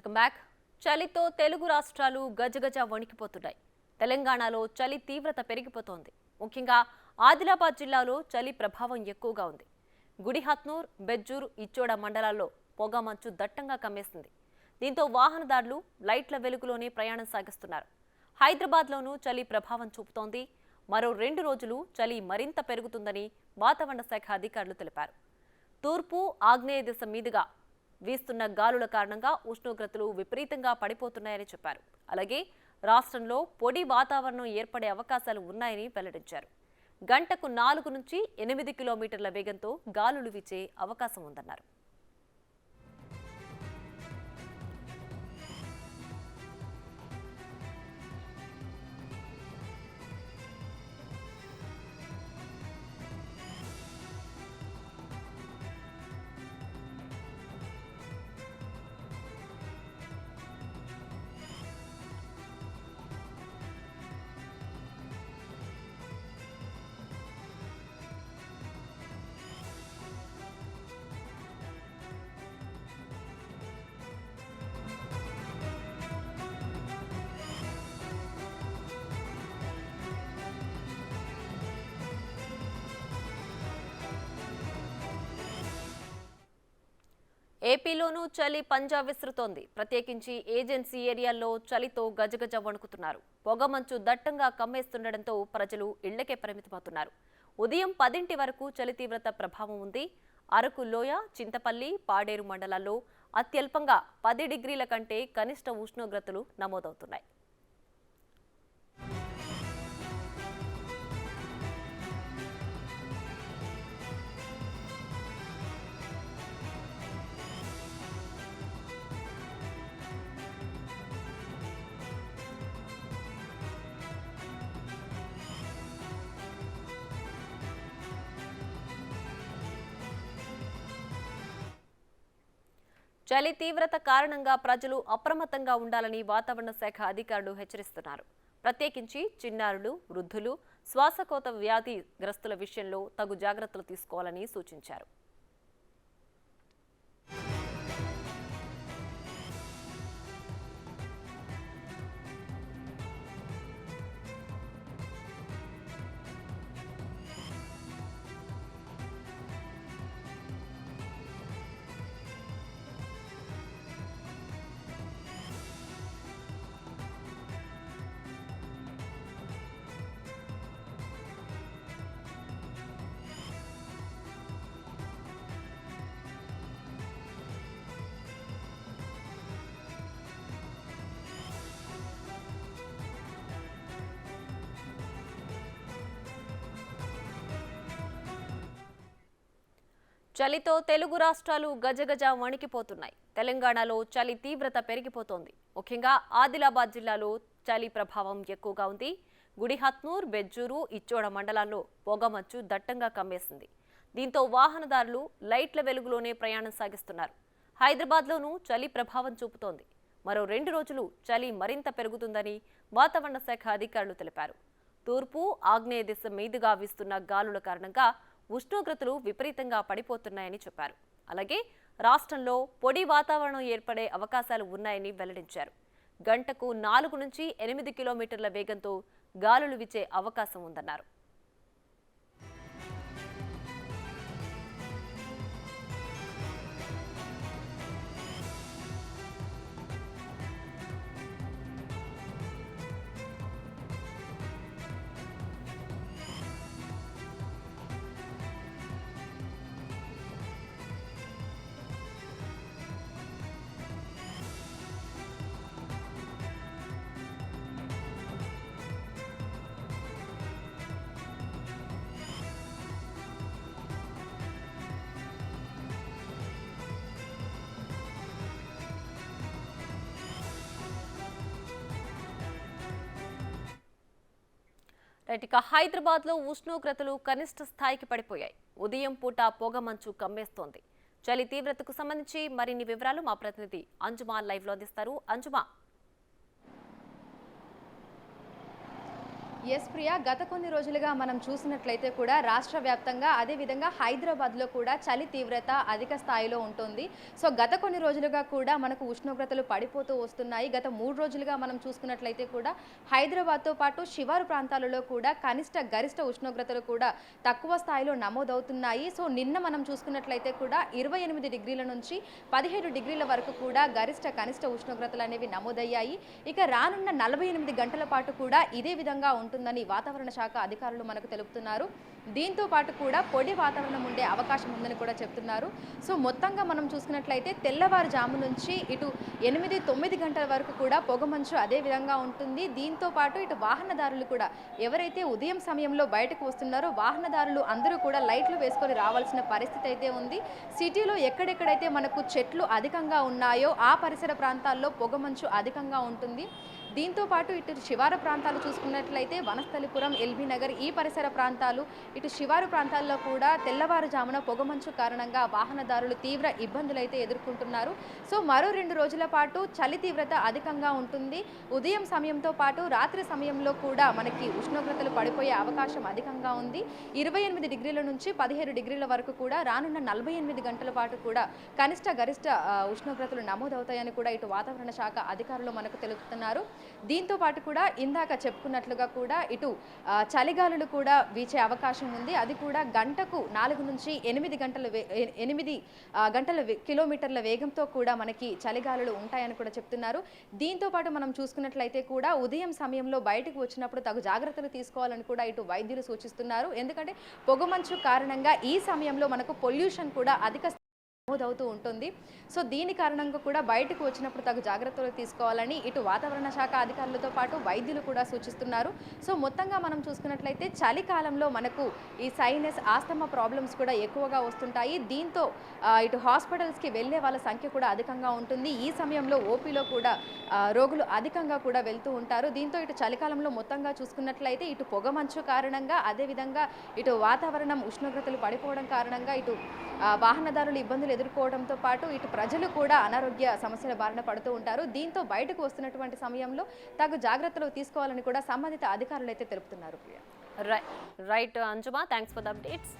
Welcome back. చలితో Telugu రాష్ట్రాలు గజగజ వణికిపోతున్నాయి. తెలంగాణలో చలి తీవ్రత పెరిగిపోతోంది. ముఖ్యంగా ఆదిలాబాద్ జిల్లాలో చలి ప్రభావం ఎక్కువగా ఉంది. గుడిహత్నూర్, బెజ్జూర్, ఇచ్చోడ మండలాల్లో పొగ మంచు దట్టంగా కమ్మేసింది. దీంతో వాహనదారులు లైట్ల వెలుగులోనే ప్రయాణం సాగిస్తున్నారు. హైదరాబాద్లోనూ చలి ప్రభావం చూపుతోంది. మరో 2 రోజులు చలి మరింత పెరుగుతుందని వాతావరణ శాఖ అధికారులు తెలిపారు. తూర్పు, ఆగ్నేయ దిశ మీదుగా వీస్తున్న గాలుల కారణంగా ఉష్ణోగ్రతలు విపరీతంగా పడిపోతున్నాయని చెప్పారు. అలాగే రాష్ట్రంలో పొడి వాతావరణం ఏర్పడే అవకాశాలు ఉన్నాయని వెల్లడించారు. గంటకు 4 నుంచి 8 కిలోమీటర్ల వేగంతో గాలులు వీచే అవకాశం ఉందన్నారు. ఏపీలోనూ చలి పంజా విసురుతోంది. ప్రత్యేకించి ఏజెన్సీ ఏరియాల్లో చలితో గజగజ వణుకుతున్నారు. పొగమంచు దట్టంగా కమ్మేస్తుండటంతో ప్రజలు ఇళ్లకే పరిమితమవుతున్నారు. ఉదయం 10 వరకు చలి తీవ్రత ప్రభావం ఉంది. అరకు లోయ, చింతపల్లి, పాడేరు మండలాల్లో అత్యల్పంగా 10 డిగ్రీల కంటే కనిష్ట ఉష్ణోగ్రతలు నమోదవుతున్నాయి. చలి తీవ్రత కారణంగా ప్రజలు అప్రమత్తంగా ఉండాలని వాతావరణ శాఖ అధికారులు హెచ్చరిస్తున్నారు. ప్రత్యేకించి చిన్నారులు, వృద్ధులు, శ్వాసకోశ వ్యాధి గ్రస్తుల విషయంలో తగు జాగ్రత్తలు తీసుకోవాలని సూచించారు. చలితో తెలుగు రాష్ట్రాలు గజగజ వణికిపోతున్నాయి. తెలంగాణలో చలి తీవ్రత పెరిగిపోతోంది. ముఖ్యంగా ఆదిలాబాద్ జిల్లాలో చలి ప్రభావం ఎక్కువగా ఉంది. గుడిహత్నూర్, బెజ్జూరు, ఇచ్చోడ మండలాల్లో పొగమంచు దట్టంగా కమ్మేసింది. దీంతో వాహనదారులు లైట్ల వెలుగులోనే ప్రయాణం సాగిస్తున్నారు. హైదరాబాద్లోనూ చలి ప్రభావం చూపుతోంది. మరో 2 రోజులు చలి మరింత పెరుగుతుందని వాతావరణ శాఖ అధికారులు తెలిపారు. తూర్పు, ఆగ్నేయ దిశ మీదుగా వీస్తున్న గాలుల కారణంగా ఉష్ణోగ్రతలు విపరీతంగా పడిపోతున్నాయని చెప్పారు. అలాగే రాష్ట్రంలో పొడి వాతావరణం ఏర్పడే అవకాశాలు ఉన్నాయని వెల్లడించారు. గంటకు 4 నుంచి 8 కిలోమీటర్ల వేగంతో గాలులు వీచే అవకాశం ఉందన్నారు. ఇక హైదరాబాద్లో ఉష్ణోగ్రతలు కనిష్ట స్థాయికి పడిపోయాయి. ఉదయం పూట పొగమంచు కమ్మేస్తోంది. చలి తీవ్రతకు సంబంధించి మరిన్ని వివరాలు మా ప్రతినిధి అంజుమా లైవ్ లో అందిస్తారు. అంజుమా. ఎస్ ప్రియా, గత కొన్ని రోజులుగా మనం చూసినట్లయితే కూడా రాష్ట్ర వ్యాప్తంగా అదేవిధంగా హైదరాబాద్లో కూడా చలి తీవ్రత అధిక స్థాయిలో ఉంటుంది. సో గత కొన్ని రోజులుగా కూడా మనకు ఉష్ణోగ్రతలు పడిపోతూ వస్తున్నాయి. గత 3 రోజులుగా మనం చూసుకున్నట్లయితే కూడా హైదరాబాద్తో పాటు శివారు ప్రాంతాలలో కూడా కనిష్ట గరిష్ట ఉష్ణోగ్రతలు కూడా తక్కువ స్థాయిలో నమోదవుతున్నాయి. సో నిన్న మనం చూసుకున్నట్లయితే కూడా 28 డిగ్రీల నుంచి 17 డిగ్రీల వరకు కూడా గరిష్ట కనిష్ట ఉష్ణోగ్రతలు అనేవి నమోదయ్యాయి. ఇక రానున్న 48 గంటల పాటు కూడా ఇదే విధంగా ఉంటుందని వాతావరణ శాఖ అధికారులు మనకు తెలుపుతున్నారు. దీంతో పాటు కూడా పొడి వాతావరణం ఉండే అవకాశం ఉందని కూడా చెప్తున్నారు. సో మొత్తంగా మనం చూసుకున్నట్లయితే తెల్లవారుజాము నుంచి ఇటు 8-9 గంటల వరకు కూడా పొగమంచు అదే విధంగా ఉంటుంది. దీంతో పాటు ఇటు వాహనదారులు కూడా ఎవరైతే ఉదయం సమయంలో బయటకు వస్తున్నారో వాహనదారులు అందరూ కూడా లైట్లు వేసుకొని రావాల్సిన పరిస్థితి అయితే ఉంది. సిటీలో ఎక్కడెక్కడైతే మనకు చెట్లు అధికంగా ఉన్నాయో ఆ పరిసర ప్రాంతాల్లో పొగమంచు అధికంగా ఉంటుంది. దీంతో పాటు ఇటు శివార ప్రాంతాలు చూసుకున్నట్లయితే వనస్థలిపురం, ఎల్బీ నగర్ ఈ పరిసర ప్రాంతాలు, ఇటు శివారు ప్రాంతాల్లో కూడా తెల్లవారుజామున పొగమంచు కారణంగా వాహనదారులు తీవ్ర ఇబ్బందులు అయితే ఎదుర్కొంటున్నారు. సో మరో 2 రోజుల పాటు చలి తీవ్రత అధికంగా ఉంటుంది. ఉదయం సమయంతో పాటు రాత్రి సమయంలో కూడా మనకి ఉష్ణోగ్రతలు పడిపోయే అవకాశం అధికంగా ఉంది. 28 డిగ్రీల నుంచి 17 డిగ్రీల వరకు కూడా రానున్న 48 గంటల పాటు కూడా కనిష్ట గరిష్ట ఉష్ణోగ్రతలు నమోదవుతాయని కూడా ఇటు వాతావరణ శాఖ అధికారులు మనకు తెలుపుతున్నారు. దీంతో పాటు కూడా ఇందాక చెప్పుకున్నట్లుగా కూడా ఇటు చలిగాలులు కూడా వీచే అవకాశం ఉంది. అది కూడా గంటకు 4 నుంచి 8 గంటల కిలోమీటర్ల వేగంతో కూడా మనకి చలిగాలులు ఉంటాయని కూడా చెప్తున్నారు. దీంతో పాటు మనం చూసుకున్నట్లయితే కూడా ఉదయం సమయంలో బయటకు వచ్చినప్పుడు తగు జాగ్రత్తలు తీసుకోవాలని కూడా ఇటు వైద్యులు సూచిస్తున్నారు. ఎందుకంటే పొగమంచు కారణంగా ఈ సమయంలో మనకు పొల్యూషన్ కూడా అధిక నమోదవుతూ ఉంటుంది. సో దీని కారణంగా కూడా బయటకు వచ్చినప్పుడు తగు జాగ్రత్తలు తీసుకోవాలని ఇటు వాతావరణ శాఖ అధికారులతో పాటు వైద్యులు కూడా సూచిస్తున్నారు. సో మొత్తంగా మనం చూసుకున్నట్లయితే చలికాలంలో మనకు ఈ సైనస్, ఆస్తమా ప్రాబ్లమ్స్ కూడా ఎక్కువగా వస్తుంటాయి. దీంతో ఇటు హాస్పిటల్స్కి వెళ్ళే వాళ్ళ సంఖ్య కూడా అధికంగా ఉంటుంది. ఈ సమయంలో ఓపీలో కూడా రోగులు అధికంగా కూడా వెళ్తూ ఉంటారు. దీంతో ఇటు చలికాలంలో మొత్తంగా చూసుకున్నట్లయితే ఇటు పొగమంచు కారణంగా అదేవిధంగా ఇటు వాతావరణం ఉష్ణోగ్రతలు పడిపోవడం కారణంగా ఇటు వాహనదారులు ఇబ్బందులు ఎదుర్కోవడంతో పాటు ఇటు ప్రజలు కూడా అనారోగ్య సమస్యల బారిన పడుతూ ఉంటారు. దీంతో బయటకు వస్తున్నటువంటి సమయంలో తగు జాగ్రత్తలు తీసుకోవాలని కూడా సంబంధిత అధికారులు అయితే తెలుపుతున్నారు. రైట్ అంజుమా, థ్యాంక్స్ ఫర్ ద అప్డేట్స్.